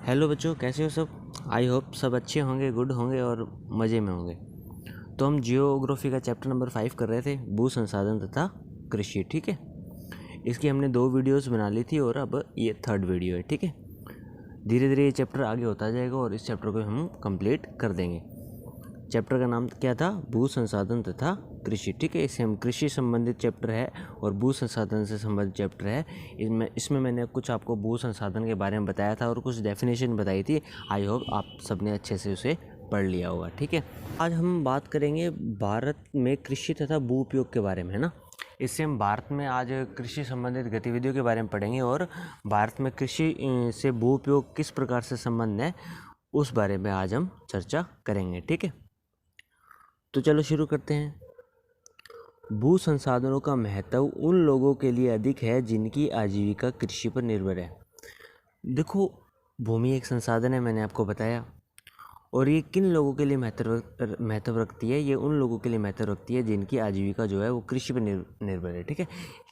Hello बच्चों, कैसे हो सब। आई होप सब अच्छे होंगे, गुड होंगे और मज़े में होंगे। तो हम जियोग्राफी का चैप्टर नंबर 5 कर रहे थे, भू संसाधन तथा कृषि। ठीक है, इसकी हमने 2 वीडियोस बना ली थी और अब ये 3rd वीडियो है। ठीक है, धीरे धीरे ये चैप्टर आगे होता जाएगा और इस चैप्टर को हम कंप्लीट कर देंगे। चैप्टर का नाम क्या था? भू संसाधन तथा कृषि। ठीक है, इसे हम कृषि संबंधित चैप्टर है और भू संसाधन से संबंधित चैप्टर है। इसमें मैंने कुछ आपको भू संसाधन के बारे में बताया था और कुछ डेफिनेशन बताई थी। आई होप आप सबने अच्छे से उसे पढ़ लिया होगा। ठीक है, आज हम बात करेंगे भारत में कृषि तथा भू उपयोग के बारे में, है ना। इससे हम भारत में आज कृषि संबंधित गतिविधियों के बारे में पढ़ेंगे और भारत में कृषि से भू उपयोग किस प्रकार से संबंध है उस बारे में आज हम चर्चा करेंगे। ठीक है, तो चलो शुरू करते हैं। भू संसाधनों का महत्व उन लोगों के लिए अधिक है जिनकी आजीविका कृषि पर निर्भर है। देखो, भूमि एक संसाधन है, मैंने आपको बताया, और ये किन लोगों के लिए महत्व रखती है? ये उन लोगों के लिए महत्व रखती है जिनकी आजीविका जो है वो कृषि पर निर्भर है। ठीक है,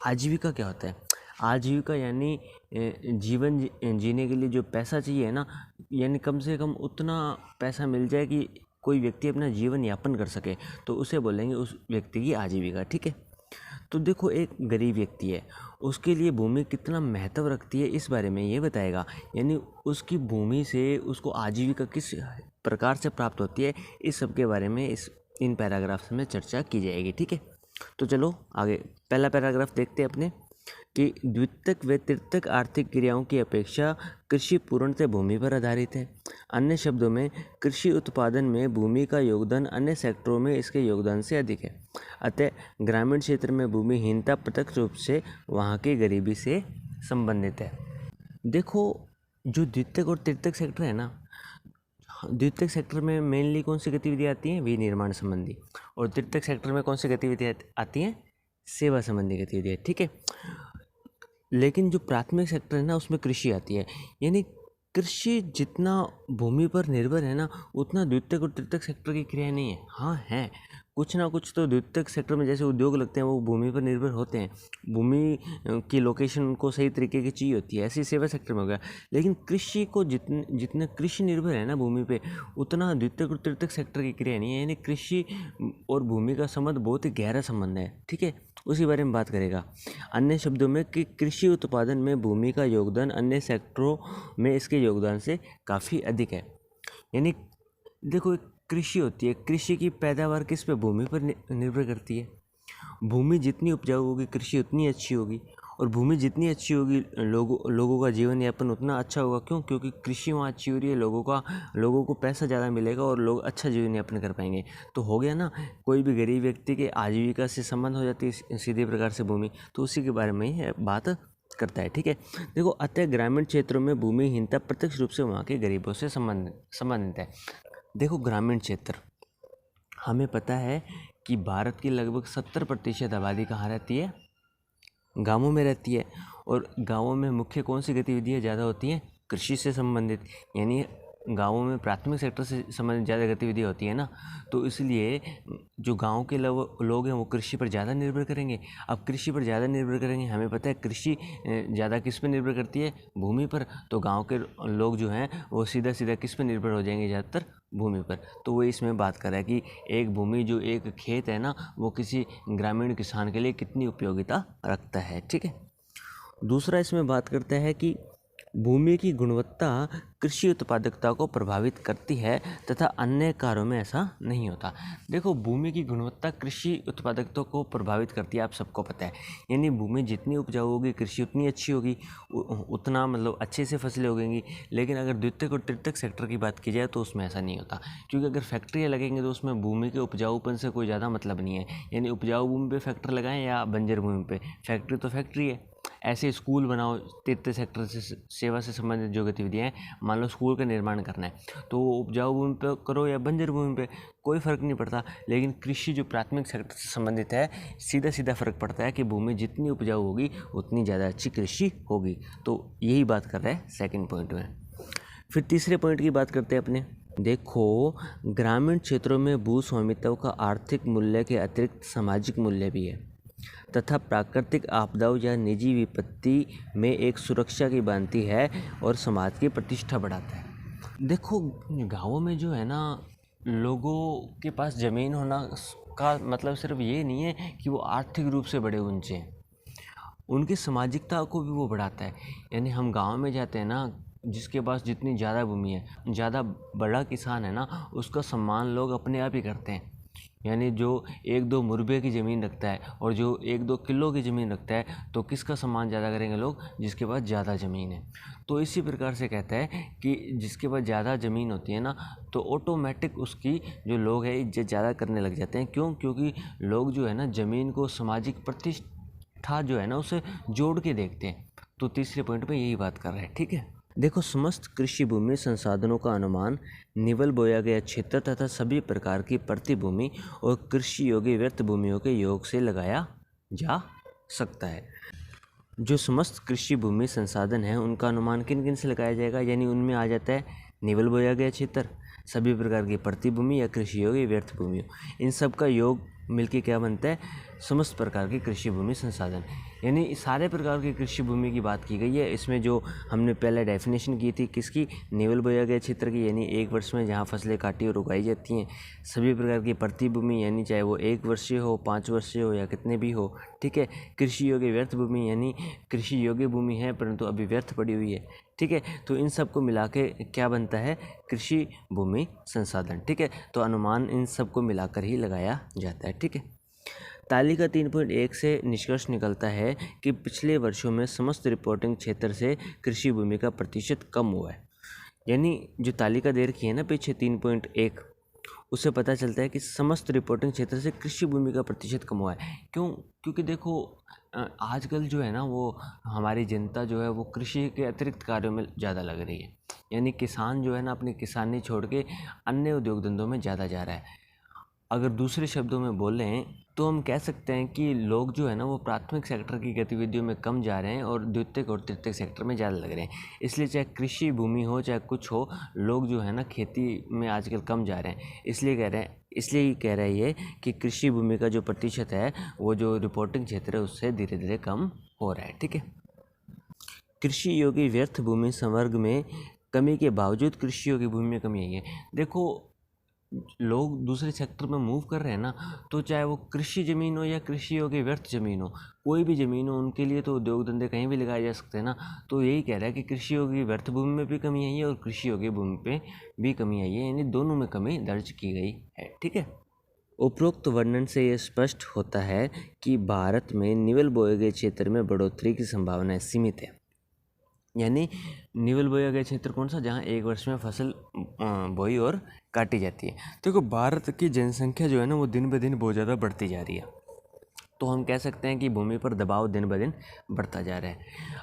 आजीविका क्या होता है? आजीविका यानी जीवन जीने के लिए जो पैसा चाहिए ना, यानी कम से कम उतना पैसा मिल जाए कि कोई व्यक्ति अपना जीवन यापन कर सके, तो उसे बोलेंगे उस व्यक्ति की आजीविका। ठीक है, तो देखो, एक गरीब व्यक्ति है, उसके लिए भूमि कितना महत्व रखती है इस बारे में ये बताएगा, यानी उसकी भूमि से उसको आजीविका किस प्रकार से प्राप्त होती है, इस सब के बारे में इन पैराग्राफ्स में चर्चा की जाएगी। ठीक है, तो चलो आगे पहला पैराग्राफ देखते हैं अपने कि द्वितीयक व तृतीयक आर्थिक क्रियाओं की अपेक्षा कृषि पूर्णतः भूमि पर आधारित है। अन्य शब्दों में, कृषि उत्पादन में भूमि का योगदान अन्य सेक्टरों में इसके योगदान से अधिक है। अतः ग्रामीण क्षेत्र में भूमिहीनता प्रत्यक्ष रूप से वहाँ की गरीबी से संबंधित है। देखो, जो द्वितीयक और तृतीयक सेक्टर है ना, द्वितीयक सेक्टर में मेनली कौन सी गतिविधियाँ आती हैं? विनिर्माण संबंधी। और तृतीयक सेक्टर में कौन सी गतिविधियाँ आती हैं? सेवा संबंधी गतिविधियाँ। ठीक है, लेकिन जो प्राथमिक सेक्टर है ना, उसमें कृषि आती है। यानी कृषि जितना भूमि पर निर्भर है ना, उतना द्वितीयक और तृतीयक सेक्टर की क्रिया नहीं है। हाँ है, कुछ ना कुछ तो द्वितीयक सेक्टर में जैसे उद्योग लगते हैं वो भूमि पर निर्भर होते हैं, भूमि की लोकेशन उनको सही तरीके की चाहिए होती है, ऐसी सेवा सेक्टर में हो गया। लेकिन कृषि को जितना कृषि निर्भर है ना भूमि पे, उतना द्वितीयक और तृतीयक सेक्टर की क्रिया नहीं है। यानी कृषि और भूमि का संबंध बहुत ही गहरा संबंध है। ठीक है, उसी बारे में बात करेगा। अन्य शब्दों में कि कृषि उत्पादन में भूमि का योगदान अन्य सेक्टरों में इसके योगदान से काफ़ी अधिक है। यानी देखो, एक कृषि होती है, कृषि की पैदावार किस पे? भूमि पर निर्भर करती है। भूमि जितनी उपजाऊ होगी कृषि उतनी अच्छी होगी, और भूमि जितनी अच्छी होगी लोगों का जीवन यापन उतना अच्छा होगा। क्यों? क्योंकि कृषि वहाँ अच्छी हो रही है, लोगों को पैसा ज़्यादा मिलेगा और लोग अच्छा जीवन यापन कर पाएंगे। तो हो गया ना, कोई भी गरीब व्यक्ति के आजीविका से संबंध हो जाती है सीधे प्रकार से भूमि, तो उसी के बारे में ही बात करता है। ठीक है, देखो, अतः ग्रामीण क्षेत्रों में भूमिहीनता प्रत्यक्ष रूप से वहाँ के गरीबों से संबंधित है। देखो, ग्रामीण क्षेत्र, हमें पता है कि भारत की लगभग 70% आबादी कहाँ रहती है? गांवों में रहती है। और गांवों में मुख्य कौन सी गतिविधियाँ ज़्यादा होती हैं? कृषि से संबंधित। यानी गांवों में प्राथमिक सेक्टर से संबंधित ज़्यादा गतिविधियाँ होती है ना, तो इसलिए जो गांव के लोग हैं वो कृषि पर ज़्यादा निर्भर करेंगे। अब कृषि पर ज़्यादा निर्भर करेंगे, हमें पता है कृषि ज़्यादा किस पर निर्भर करती है? भूमि पर। तो गांव के लोग जो हैं वो सीधा सीधा किस पर निर्भर हो जाएंगे? ज़्यादातर भूमि पर। तो वो इसमें बात कर रहा है कि एक भूमि, जो एक खेत है ना, वो किसी ग्रामीण किसान के लिए कितनी उपयोगिता रखता है। ठीक है, दूसरा इसमें बात करता है कि भूमि की गुणवत्ता कृषि उत्पादकता को प्रभावित करती है तथा अन्य कार्यों में ऐसा नहीं होता। देखो, भूमि की गुणवत्ता कृषि उत्पादकता को प्रभावित करती है, आप सबको पता है। यानी भूमि जितनी उपजाऊ होगी कृषि उतनी अच्छी होगी, उतना मतलब अच्छे से फसलें उगेंगी। लेकिन अगर द्वितीयक और तृतीयक सेक्टर की बात की जाए तो उसमें ऐसा नहीं होता, क्योंकि अगर फैक्ट्रियाँ लगेंगे तो उसमें भूमि के उपजाऊपन से कोई ज़्यादा मतलब नहीं है। यानी उपजाऊ भूमि पर फैक्ट्री लगाएं या बंजर भूमि पर, फैक्ट्री तो फैक्ट्री है। ऐसे स्कूल बनाओ, तृतीय सेक्टर से सेवा से संबंधित जो गतिविधियाँ हैं, मान लो स्कूल का निर्माण करना है तो उपजाऊ भूमि पे करो या बंजर भूमि पे, कोई फ़र्क नहीं पड़ता। लेकिन कृषि जो प्राथमिक सेक्टर से संबंधित है, सीधा सीधा फ़र्क पड़ता है कि भूमि जितनी उपजाऊ होगी उतनी ज़्यादा अच्छी कृषि होगी। तो यही बात कर रहा है सेकेंड पॉइंट में। फिर तीसरे पॉइंट की बात करते हैं अपने। देखो, ग्रामीण क्षेत्रों में भू स्वामित्व का आर्थिक मूल्य के अतिरिक्त सामाजिक मूल्य भी है। तथा प्राकृतिक आपदाओं या निजी विपत्ति में एक सुरक्षा की बांधती है और समाज की प्रतिष्ठा बढ़ाता है। देखो गाँवों में जो है ना, लोगों के पास ज़मीन होना का मतलब सिर्फ ये नहीं है कि वो आर्थिक रूप से बड़े ऊंचे हैं, उनकी सामाजिकता को भी वो बढ़ाता है। यानी हम गांव में जाते हैं ना, जिसके पास जितनी ज़्यादा भूमि है, ज़्यादा बड़ा किसान है ना, उसका सम्मान लोग अपने आप ही करते हैं। यानी जो 1-2 मुरबे की ज़मीन रखता है और जो 1-2 किलो की ज़मीन रखता है, तो किसका सम्मान ज़्यादा करेंगे लोग? जिसके पास ज़्यादा ज़मीन है। तो इसी प्रकार से कहता है कि जिसके पास ज़्यादा ज़मीन होती है ना, तो ऑटोमेटिक उसकी जो लोग हैं इज्जत ज़्यादा करने लग जाते हैं। क्यों? क्योंकि लोग जो है ना, ज़मीन को सामाजिक प्रतिष्ठा जो है ना, उसे जोड़ के देखते हैं। तो तीसरे पॉइंट पे यही बात कर रहा है, ठीक है। देखो, समस्त कृषि भूमि संसाधनों का अनुमान निवल बोया गया क्षेत्र तथा सभी प्रकार की प्रतिभूमि और कृषि योग्य व्यर्थ भूमियों के योग से लगाया जा सकता है। जो समस्त कृषि भूमि संसाधन हैं उनका अनुमान किन किन से लगाया जाएगा? यानी उनमें आ जाता है निवल बोया गया क्षेत्र, सभी प्रकार की प्रतिभूमि या कृषि योग्य व्यर्थ भूमि, इन सब का योग मिलके क्या बनता है? समस्त प्रकार की कृषि भूमि संसाधन। यानी सारे प्रकार की कृषि भूमि की बात की गई है। इसमें जो हमने पहले डेफिनेशन की थी किसकी? निवल बोया गया क्षेत्र की, यानी 1 वर्ष में जहाँ फसलें काटी और उगाई जाती हैं। सभी प्रकार की प्रतिभूमि, यानी चाहे वो 1 वर्षीय हो, 5 वर्षीय हो या कितने भी हो, ठीक है। कृषि योग्य व्यर्थ भूमि, यानी कृषि योग्य भूमि है परंतु अभी व्यर्थ पड़ी हुई है, ठीक है। तो इन सब को मिला के क्या बनता है? कृषि भूमि संसाधन, ठीक है। तो अनुमान इन सब को मिलाकर ही लगाया जाता है, ठीक है। तालिका 3.1 से निष्कर्ष निकलता है कि पिछले वर्षों में समस्त रिपोर्टिंग क्षेत्र से कृषि भूमि का प्रतिशत कम हुआ है। यानी जो तालिका दे रखी है ना पीछे 3.1, उससे पता चलता है कि समस्त रिपोर्टिंग क्षेत्र से कृषि भूमि का प्रतिशत कम हुआ है। क्यों? क्योंकि देखो आजकल जो है ना, वो हमारी जनता जो है वो कृषि के अतिरिक्त कार्यों में ज़्यादा लग रही है। यानी किसान जो है ना, अपनी किसानी छोड़ के अन्य उद्योग धंधों में ज़्यादा जा रहा है। अगर दूसरे शब्दों में बोलें तो हम कह सकते हैं कि लोग जो है ना, वो प्राथमिक सेक्टर की गतिविधियों में कम जा रहे हैं और द्वितीयक और तृतीयक सेक्टर में ज़्यादा लग रहे हैं। इसलिए चाहे कृषि भूमि हो चाहे कुछ हो, लोग जो है ना खेती में आजकल कम जा रहे हैं। इसलिए ही कह रहा है ये कि कृषि भूमि का जो प्रतिशत है, वो जो रिपोर्टिंग क्षेत्र है उससे धीरे धीरे कम हो रहा है, ठीक है। कृषि योग्य व्यर्थ भूमि संवर्ग में कमी के बावजूद कृषि योग्य भूमि में कमी आई है। देखो, लोग दूसरे सेक्टर में मूव कर रहे हैं ना, तो चाहे वो कृषि ज़मीन हो या कृषि योग्य व्यर्थ ज़मीन हो, कोई भी ज़मीन हो, उनके लिए तो उद्योग धंधे कहीं भी लगाए जा सकते हैं ना। तो यही कह रहा है कि कृषि योग्य व्यर्थ भूमि में भी कमी आई है और कृषि योग्य भूमि पे भी कमी आई है, यानी दोनों में कमी दर्ज की गई है, ठीक है। उपरोक्त वर्णन से यह स्पष्ट होता है कि भारत में निवल बोए गए क्षेत्र में बढ़ोतरी की संभावना सीमित है। यानी निवल बोया गया क्षेत्र कौन सा? जहाँ 1 वर्ष में फसल बोई और काटी जाती है। देखो, भारत की जनसंख्या जो है ना, वो दिन ब दिन बहुत ज़्यादा बढ़ती जा रही है। तो हम कह सकते हैं कि भूमि पर दबाव दिन ब दिन बढ़ता जा रहा है।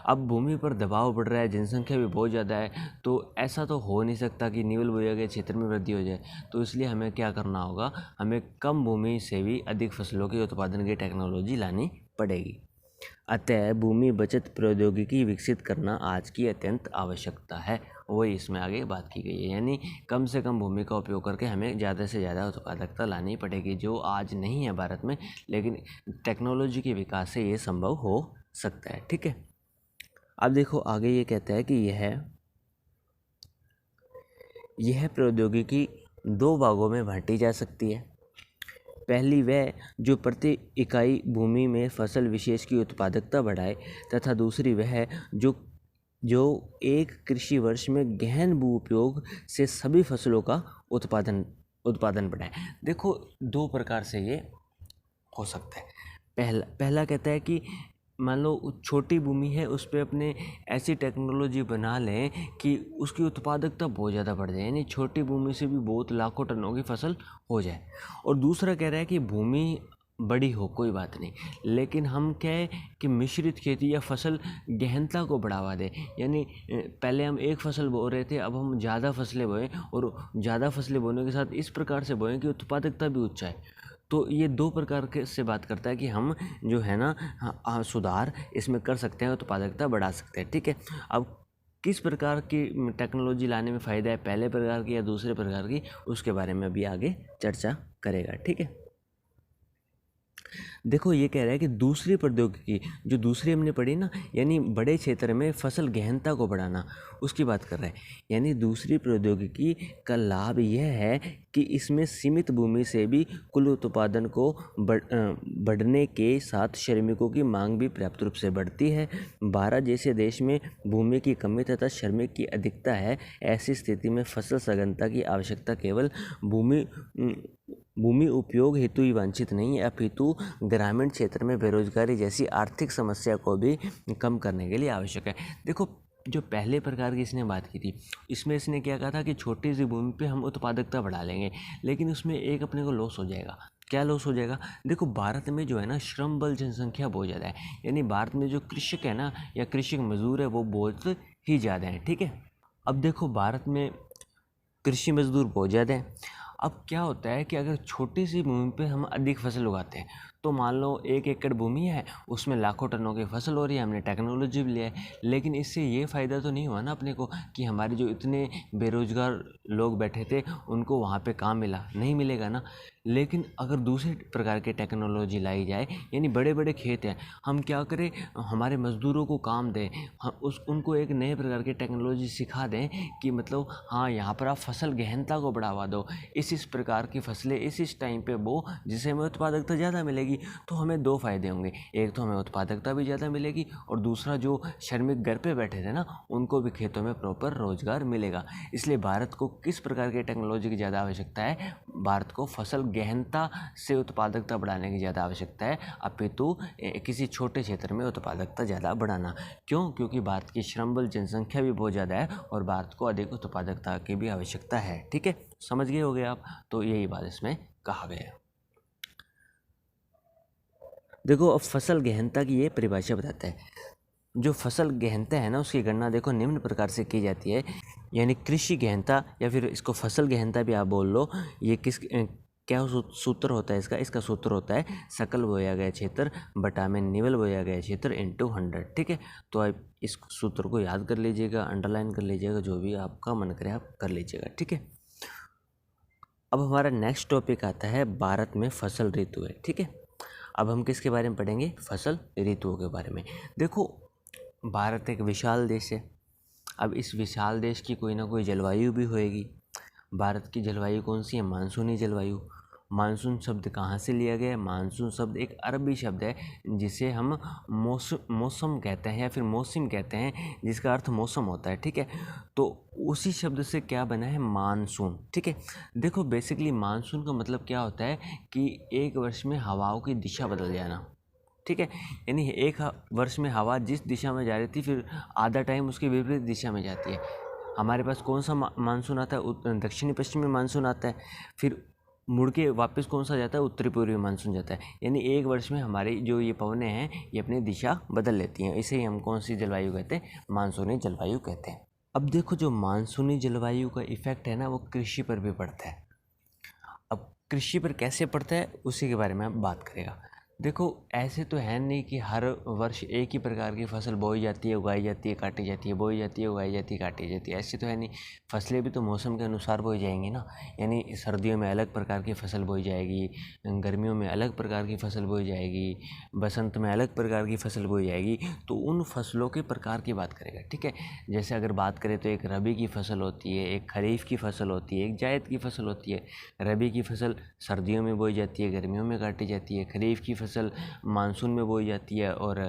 अब भूमि पर दबाव बढ़ रहा है, जनसंख्या भी बहुत ज़्यादा है, तो ऐसा तो हो नहीं सकता कि निवल बोया गया क्षेत्र में वृद्धि हो जाए। तो इसलिए हमें क्या करना होगा? हमें कम भूमि से भी अधिक फसलों के उत्पादन की टेक्नोलॉजी लानी पड़ेगी। अतः भूमि बचत प्रौद्योगिकी विकसित करना आज की अत्यंत आवश्यकता है। वही इसमें आगे बात की गई है। यानी कम से कम भूमि का उपयोग करके हमें ज़्यादा से ज़्यादा उत्पादकता लानी पड़ेगी, जो आज नहीं है भारत में, लेकिन टेक्नोलॉजी के विकास से ये संभव हो सकता है, ठीक है। अब देखो आगे ये कहता है कि यह प्रौद्योगिकी 2 भागों में बांटी जा सकती है। पहली वह जो प्रति इकाई भूमि में फसल विशेष की उत्पादकता बढ़ाए, तथा दूसरी वह जो एक कृषि वर्ष में गहन भू उपयोग से सभी फसलों का उत्पादन बढ़ाए। देखो, 2 प्रकार से ये हो सकता है। पहला कहता है कि मान लो छोटी भूमि है, उस पर अपने ऐसी टेक्नोलॉजी बना लें कि उसकी उत्पादकता बहुत ज़्यादा बढ़ जाए, यानी छोटी भूमि से भी बहुत लाखों टनों की फसल हो जाए। और दूसरा कह रहा है कि भूमि बड़ी हो कोई बात नहीं, लेकिन हम क्या है कि मिश्रित खेती या फसल गहनता को बढ़ावा दें। यानी पहले हम एक फसल बो रहे थे, अब हम ज़्यादा फसलें बोएं, और ज़्यादा फसलें बोने के साथ इस प्रकार से बोएं कि उत्पादकता भी उच्च है। तो ये 2 प्रकार के से बात करता है कि हम जो है ना सुधार इसमें कर सकते हैं, उत्पादकता बढ़ा सकते हैं, ठीक है। अब किस प्रकार की टेक्नोलॉजी लाने में फ़ायदा है, पहले प्रकार की या दूसरे प्रकार की, उसके बारे में अभी आगे चर्चा करेगा, ठीक है। देखो ये कह रहा है कि दूसरी प्रौद्योगिकी, जो दूसरी हमने पढ़ी ना, यानी बड़े क्षेत्र में फसल गहनता को बढ़ाना, उसकी बात कर रहा है। यानी दूसरी प्रौद्योगिकी का लाभ यह है कि इसमें सीमित भूमि से भी कुल उत्पादन को बढ़ने के साथ श्रमिकों की मांग भी पर्याप्त रूप से बढ़ती है। भारत जैसे देश में भूमि की कमी तथा श्रमिक की अधिकता है। ऐसी स्थिति में फसल सघनता की आवश्यकता केवल भूमि उपयोग हेतु ही वांछित नहीं है, अपितु ग्रामीण क्षेत्र में बेरोजगारी जैसी आर्थिक समस्या को भी कम करने के लिए आवश्यक है। देखो, जो पहले प्रकार की इसने बात की थी, इसमें इसने क्या कहा था कि छोटी सी भूमि पे हम उत्पादकता बढ़ा लेंगे, लेकिन उसमें एक अपने को लॉस हो जाएगा। क्या लॉस हो जाएगा? देखो, भारत में जो है ना, श्रम बल जनसंख्या बहुत ज़्यादा है। यानी भारत में जो कृषक है ना, या कृषक मजदूर है, वो बहुत ही ज़्यादा है। ठीक है, अब देखो, भारत में कृषि मजदूर बहुत ज़्यादा है। अब क्या होता है कि अगर छोटी सी भूमि पे हम अधिक फसल उगाते हैं, तो मान लो 1 एकड़ भूमि है, उसमें लाखों टनों की फसल हो रही है, हमने टेक्नोलॉजी भी लिया है, लेकिन इससे ये फ़ायदा तो नहीं हुआ ना अपने को कि हमारे जो इतने बेरोजगार लोग बैठे थे उनको वहाँ पे काम मिला, नहीं मिलेगा ना। लेकिन अगर दूसरे प्रकार की टेक्नोलॉजी लाई जाए, यानी बड़े बड़े खेत हैं, हम क्या करें, हमारे मज़दूरों को काम दें, हम उनको एक नए प्रकार की टेक्नोलॉजी सिखा दें कि मतलब हाँ, यहाँ पर आप फसल गहनता को बढ़ावा दो, इस प्रकार की फसलें इस टाइम पे बो, जिससे हमें उत्पादकता ज़्यादा मिलेगी। तो हमें 2 फ़ायदे होंगे, एक तो हमें उत्पादकता भी ज़्यादा मिलेगी, और दूसरा जो श्रमिक घर पे बैठे थे ना, उनको भी खेतों में प्रॉपर रोजगार मिलेगा। इसलिए भारत को किस प्रकार की टेक्नोलॉजी की ज़्यादा आवश्यकता है? भारत को फसल गहनता से उत्पादकता बढ़ाने की ज़्यादा आवश्यकता है, अपितु किसी छोटे क्षेत्र में उत्पादकता ज़्यादा बढ़ाना। क्यों? क्योंकि भारत की श्रम बल जनसंख्या भी बहुत ज़्यादा है और भारत को अधिक उत्पादकता की भी आवश्यकता है। ठीक है, समझ गए होगे आप? तो यही बात इसमें कहा गया है। देखो, अब फसल गहनता की ये परिभाषा बताता है। जो फसल गहनता है ना, उसकी गणना देखो निम्न प्रकार से की जाती है। यानी कृषि गहनता, या फिर इसको फसल गहनता भी आप बोल लो, ये क्या सूत्र होता है इसका? इसका सूत्र होता है सकल बोया गया क्षेत्र बटा में निवल बोया गया क्षेत्र इंटू 100। ठीक है, तो आप इस सूत्र को याद कर लीजिएगा, अंडरलाइन कर लीजिएगा, जो भी आपका मन करे आप कर लीजिएगा। ठीक है, अब हमारा नेक्स्ट टॉपिक आता है भारत में फसल ऋतु है। ठीक है, अब हम किसके बारे में पढ़ेंगे? फसल ऋतुओं के बारे में। देखो, भारत एक विशाल देश है। अब इस विशाल देश की कोई ना कोई जलवायु भी होएगी। भारत की जलवायु कौन सी है? मानसूनी जलवायु। मानसून शब्द कहाँ से लिया गया है? मानसून शब्द एक अरबी शब्द है, जिसे हम मौसम कहते हैं या फिर मौसम कहते हैं, जिसका अर्थ मौसम होता है। ठीक है, तो उसी शब्द से क्या बना है? मानसून। ठीक है, देखो, बेसिकली मानसून का मतलब क्या होता है कि एक वर्ष में हवाओं की दिशा बदल जाना। ठीक है, यानी एक वर्ष में हवा जिस दिशा में जा रही थी, फिर आधा टाइम उसकी विपरीत दिशा में जाती है। हमारे पास कौन सा मानसून आता है? दक्षिणी पश्चिमी मानसून आता है। फिर मुड़ के वापस कौन सा जाता है? उत्तरी पूर्वी मानसून जाता है। यानी एक वर्ष में हमारी जो ये पवनें हैं, ये अपनी दिशा बदल लेती हैं। इसे ही हम कौन सी जलवायु कहते हैं? मानसूनी जलवायु कहते हैं। अब देखो, जो मानसूनी जलवायु का इफेक्ट है ना, वो कृषि पर भी पड़ता है। अब कृषि पर कैसे पड़ता है, उसी के बारे में हम बात करेगा। देखो, ऐसे तो है नहीं कि हर वर्ष एक ही प्रकार की फसल बोई जाती है, उगाई जाती है, काटी जाती है, बोई जाती है, उगाई जाती है, काटी जाती है। ऐसे तो है नहीं। फसलें भी तो मौसम के अनुसार बोई जाएंगी ना। यानी सर्दियों में अलग प्रकार की फसल बोई जाएगी, गर्मियों में अलग प्रकार की फसल बोई जाएगी, बसंत में अलग प्रकार की फसल बोई जाएगी। तो उन फसलों के प्रकार की बात करेगा। ठीक है, जैसे अगर बात करें तो एक रबी की फसल होती है, एक खरीफ की फसल होती है, एक जायद की फसल होती है। रबी की फसल सर्दियों में बोई जाती है, गर्मियों में काटी जाती है। खरीफ की फसल मानसून में बोई जाती है और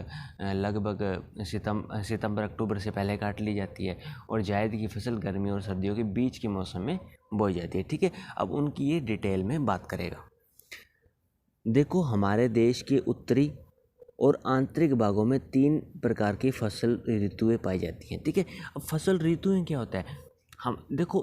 लगभग सितंबर अक्टूबर से पहले काट ली जाती है। और जायद की फसल गर्मियों और सर्दियों के बीच के मौसम में बोई जाती है। ठीक है, अब उनकी ये डिटेल में बात करेगा। देखो, हमारे देश के उत्तरी और आंतरिक भागों में 3 प्रकार की फसल ऋतुएं पाई जाती हैं। ठीक है, अब फसल ऋतुएं क्या होता है? हम देखो,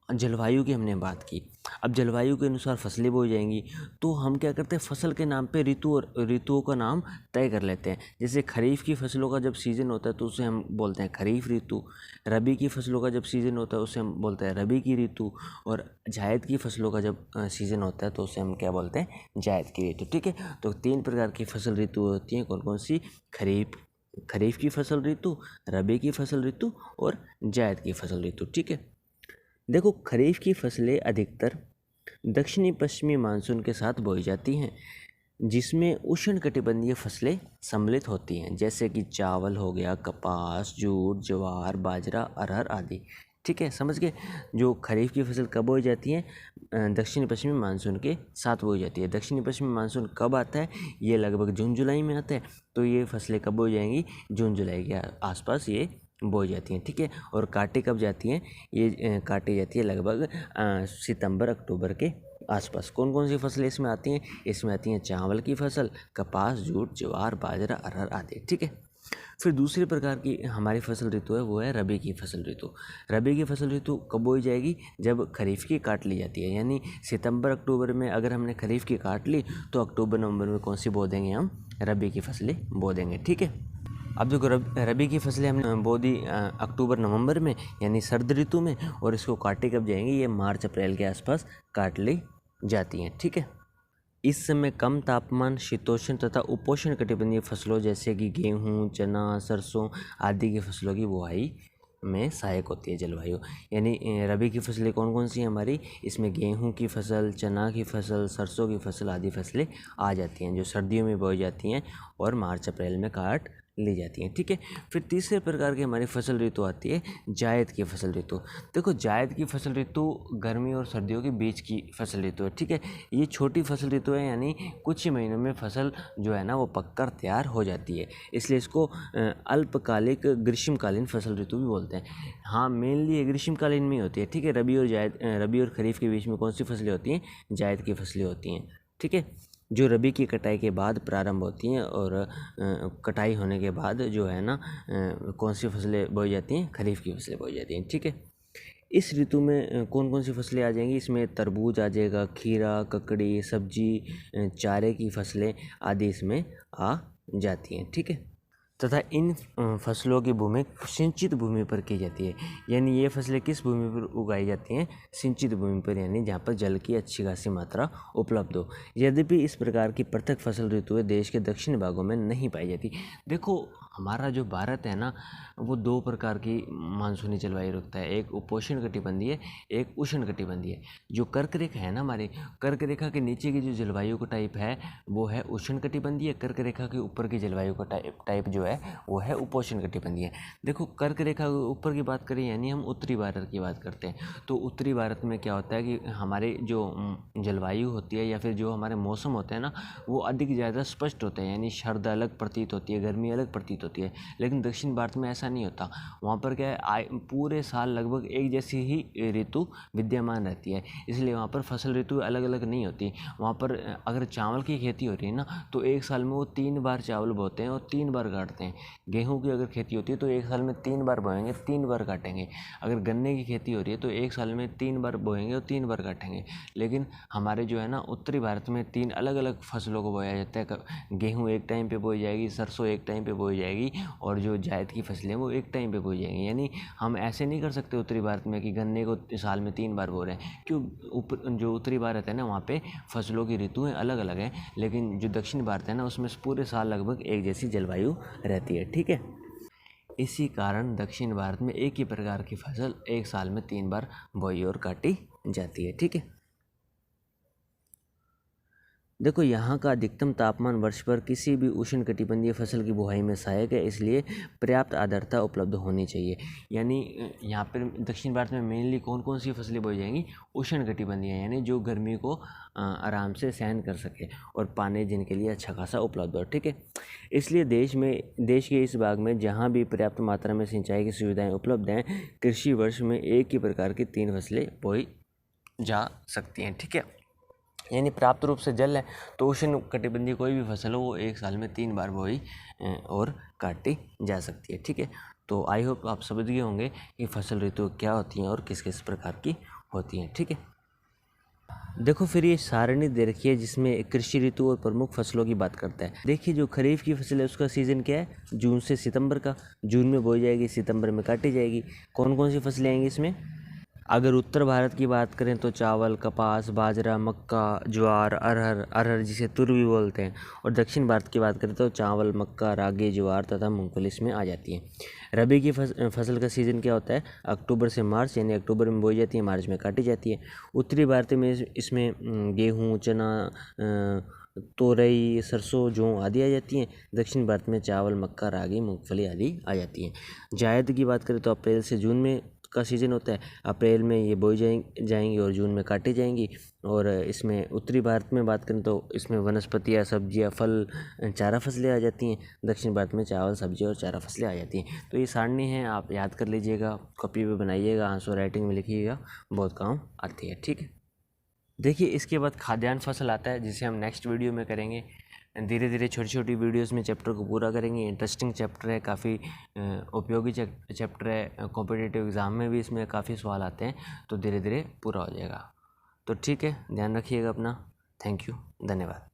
जलवायु की हमने बात की। अब जलवायु के अनुसार फसलें बोई जाएंगी, तो हम क्या करते हैं? फसल के नाम पे ऋतु और ऋतुओं का नाम तय कर लेते हैं। जैसे खरीफ की फसलों का जब सीज़न होता है तो उसे हम बोलते हैं खरीफ ऋतु। रबी की फसलों का जब सीज़न होता है उसे हम बोलते हैं रबी की ऋतु। और जायद की फसलों का जब सीज़न होता है तो उसे हम क्या बोलते हैं? जायद की ऋतु। ठीक है, तो 3 प्रकार की फसल ऋतु होती हैं। कौन कौन सी? खरीफ की फसल ऋतु, रबी की फसल ऋतु और जायद की फसल ऋतु। ठीक है, देखो, खरीफ की फसलें अधिकतर दक्षिणी पश्चिमी मानसून के साथ बोई जाती हैं। जिसमें उष्णकटिबंधीय फसलें सम्मिलित होती हैं, जैसे कि चावल हो गया, कपास, जूट, ज्वार, बाजरा, अरहर आदि। ठीक है, समझ गए। जो खरीफ की फसल कब बोई जाती है? दक्षिण पश्चिमी मानसून के साथ बोई जाती है। दक्षिणी पश्चिमी मानसून कब आता है? ये लगभग जून जुलाई में आता है। तो ये फसलें कब बोई जाएंगी? जून जुलाई के आसपास ये बोई जाती हैं। ठीक है, और काटी कब जाती हैं? ये काटी जाती है लगभग सितंबर अक्टूबर के आसपास। कौन कौन सी फसलें इसमें आती हैं? इसमें आती हैं चावल की फसल, कपास, जूट, ज्वार, बाजरा, अरहर आदि। ठीक है, फिर दूसरे प्रकार की हमारी फसल ऋतु है, वो है रबी की फसल ऋतु। रबी की फसल ऋतु कब बोई जाएगी? जब खरीफ की काट ली जाती है, यानी सितंबर अक्टूबर में अगर हमने खरीफ की काट ली तो अक्टूबर नवंबर में कौन सी बो देंगे? हम रबी की फसलें बो देंगे। ठीक है, अब देखो रबी की फसलें हमने बो दी अक्टूबर नवंबर में, यानी सर्द ऋतु में, और इसको काटे कब जाएंगी? ये मार्च अप्रैल के आसपास काट ली जाती हैं। ठीक है, इस समय कम तापमान, शीतोष्ण तथा उपोष्ण कटिबंधीय फसलों जैसे कि गेहूं, चना, सरसों आदि की फसलों की बुआई में सहायक होती है जलवायु। यानी रबी की फसलें कौन कौन सी हैं हमारी? इसमें गेहूं की फसल, चना की फसल, सरसों की फसल आदि फसलें आ जाती हैं, जो सर्दियों में बोई जाती हैं और मार्च अप्रैल में काट ली जाती हैं। ठीक है, फिर तीसरे प्रकार की हमारी फसल ऋतु आती है जायद की फसल ऋतु। देखो, जायद की फसल ऋतु गर्मी और सर्दियों के बीच की फसल ऋतु है। ठीक है, ये छोटी फसल ऋतु है, यानी कुछ ही महीनों में फसल जो है ना वो पककर तैयार हो जाती है, इसलिए इसको अल्पकालिक ग्रीष्मकालीन फसल ऋतु भी बोलते हैं। हाँ, मेनली ये ग्रीष्मकालीन में होती है। ठीक है, रबी और खरीफ के बीच में कौन सी फसलें होती हैं? जायद की फसलें होती हैं। ठीक है, जो रबी की कटाई के बाद प्रारंभ होती हैं और कटाई होने के बाद जो है ना कौन सी फसलें बोई जाती हैं? खरीफ की फसलें बोई जाती हैं। ठीक है, इस ऋतु में कौन कौन सी फसलें आ जाएंगी? इसमें तरबूज आ जाएगा, खीरा, ककड़ी, सब्जी, चारे की फसलें आदि इसमें आ जाती हैं। ठीक है, तथा इन फसलों की भूमि सिंचित भूमि पर की जाती है। यानी ये फसलें किस भूमि पर उगाई जाती हैं? सिंचित भूमि पर, यानी जहाँ पर जल की अच्छी खासी मात्रा उपलब्ध हो। यद्यपि इस प्रकार की पृथक फसल ऋतुएं देश के दक्षिणी भागों में नहीं पाई जाती। देखो, हमारा जो भारत है ना वो दो प्रकार की मानसूनी जलवायु रखता है, एक उपोष्ण कटिबंधीय, एक उष्ण कटिबंधीय। जो कर्क रेखा है ना हमारी, कर्क रेखा के नीचे की जो जलवायु का टाइप है वो है उष्ण कटिबंधीय, कर्क रेखा के ऊपर की जलवायु का टाइप जो है वो है उपोष्ण कटिबंधीय। देखो, कर्क रेखा के ऊपर की बात करें, यानी हम उत्तरी भारत की बात करते हैं, तो उत्तरी भारत में क्या होता है कि हमारे जो जलवायु होती है या फिर जो हमारे मौसम होते हैं ना वो अधिक ज़्यादा स्पष्ट होते हैं, यानी सर्द अलग प्रतीत होती है, गर्मी अलग प्रतीत होती है। लेकिन दक्षिण भारत में ऐसा नहीं होता, वहाँ पर क्या है पूरे साल लगभग एक जैसी ही ऋतु विद्यमान रहती है, इसलिए वहाँ पर फसल ऋतु अलग अलग नहीं होती। वहाँ पर अगर चावल की खेती हो रही है ना तो एक साल में वो 3 बार चावल बोते हैं और 3 बार काटते हैं। गेहूँ की अगर खेती होती है तो एक साल में 3 बार बोएंगे, 3 बार काटेंगे। अगर गन्ने की खेती हो रही है तो एक साल में 3 बार बोएंगे और 3 बार काटेंगे। लेकिन हमारे जो है ना उत्तरी भारत में 3 अलग अलग फसलों को बोया जाता है। गेहूँ एक टाइम पे बोई जाएगी, सरसों एक टाइम पे बोई जाएगी और जो जायद की फसलें वो एक टाइम पे बोई जाएंगी। यानी हम ऐसे नहीं कर सकते उत्तरी भारत में कि गन्ने को साल में 3 बार बो रहे हैं, क्यों? जो उत्तरी भारत है ना वहाँ पे फसलों की ऋतुएं अलग अलग हैं, लेकिन जो दक्षिण भारत है ना उसमें पूरे साल लगभग एक जैसी जलवायु रहती है। ठीक है, इसी कारण दक्षिण भारत में एक ही प्रकार की फसल एक साल में 3 बार बोई और काटी जाती है। ठीक है, देखो, यहाँ का अधिकतम तापमान वर्ष पर किसी भी उष्णकटिबंधीय फसल की बुआई में सहायक है, इसलिए पर्याप्त आर्द्रता उपलब्ध होनी चाहिए। यानी यहाँ पर दक्षिण भारत में मेनली कौन कौन सी फसलें बोई जाएंगी? उष्णकटिबंधीय, यानी जो गर्मी को आराम से सहन कर सके और पानी जिनके लिए अच्छा खासा उपलब्ध हो। ठीक है, इसलिए देश के इस भाग में जहाँ भी पर्याप्त मात्रा में सिंचाई की सुविधाएँ उपलब्ध हैं, कृषि वर्ष में एक ही प्रकार की 3 फसलें बोई जा सकती हैं। ठीक है, यानी पर्याप्त रूप से जल है तो उष्ण कटिबंधीय कोई भी फसल हो वो एक साल में 3 बार बोई और काटी जा सकती है। ठीक है, तो आई होप आप समझ गए होंगे कि फसल ऋतु क्या होती हैं और किस किस प्रकार की होती हैं। ठीक है, देखो, फिर ये सारणी दे रखी है जिसमें कृषि ऋतु और प्रमुख फसलों की बात करता है। देखिए, जो खरीफ की फसल है उसका सीज़न क्या है? जून से सितंबर का। जून में बोई जाएगी, सितंबर में काटी जाएगी। कौन कौन सी फसलें आएंगी इसमें? अगर उत्तर भारत की बात करें तो चावल, कपास, बाजरा, मक्का, ज्वार, अरहर जिसे तुर भी बोलते हैं, और दक्षिण भारत की बात करें तो चावल, मक्का, रागी, ज्वार तथा मूंगफली इसमें आ जाती है। रबी की फसल का सीज़न क्या होता है? अक्टूबर से मार्च, यानी अक्टूबर में बोई जाती है, मार्च में काटी जाती है। उत्तरी भारत में इसमें गेहूँ, चना, तोरई, सरसों, जौ आदि आ जाती हैं। दक्षिण भारत में चावल, मक्का, रागी, मूंगफली आदि आ जाती हैं। जायद की बात करें तो अप्रैल से जून में का सीज़न होता है। अप्रैल में ये बोई जाएंगी और जून में काटी जाएंगी। और इसमें उत्तरी भारत में बात करें तो इसमें वनस्पतियाँ, सब्जियाँ, फल, चारा फसलें आ जाती हैं। दक्षिण भारत में चावल, सब्जी और चारा फसलें आ जाती हैं। तो ये सारणी है, आप याद कर लीजिएगा, कॉपी पे बनाइएगा, आंसर राइटिंग में लिखिएगा, बहुत काम आती है। ठीक है, देखिए इसके बाद खाद्यान्न फसल आता है, जिसे हम नेक्स्ट वीडियो में करेंगे। धीरे धीरे छोटी छोटी वीडियोस में चैप्टर को पूरा करेंगे। इंटरेस्टिंग चैप्टर है, काफ़ी उपयोगी चैप्टर है। कॉम्पिटिटिव एग्ज़ाम में भी इसमें काफ़ी सवाल आते हैं, तो धीरे धीरे पूरा हो जाएगा। तो ठीक है, ध्यान रखिएगा अपना। थैंक यू, धन्यवाद।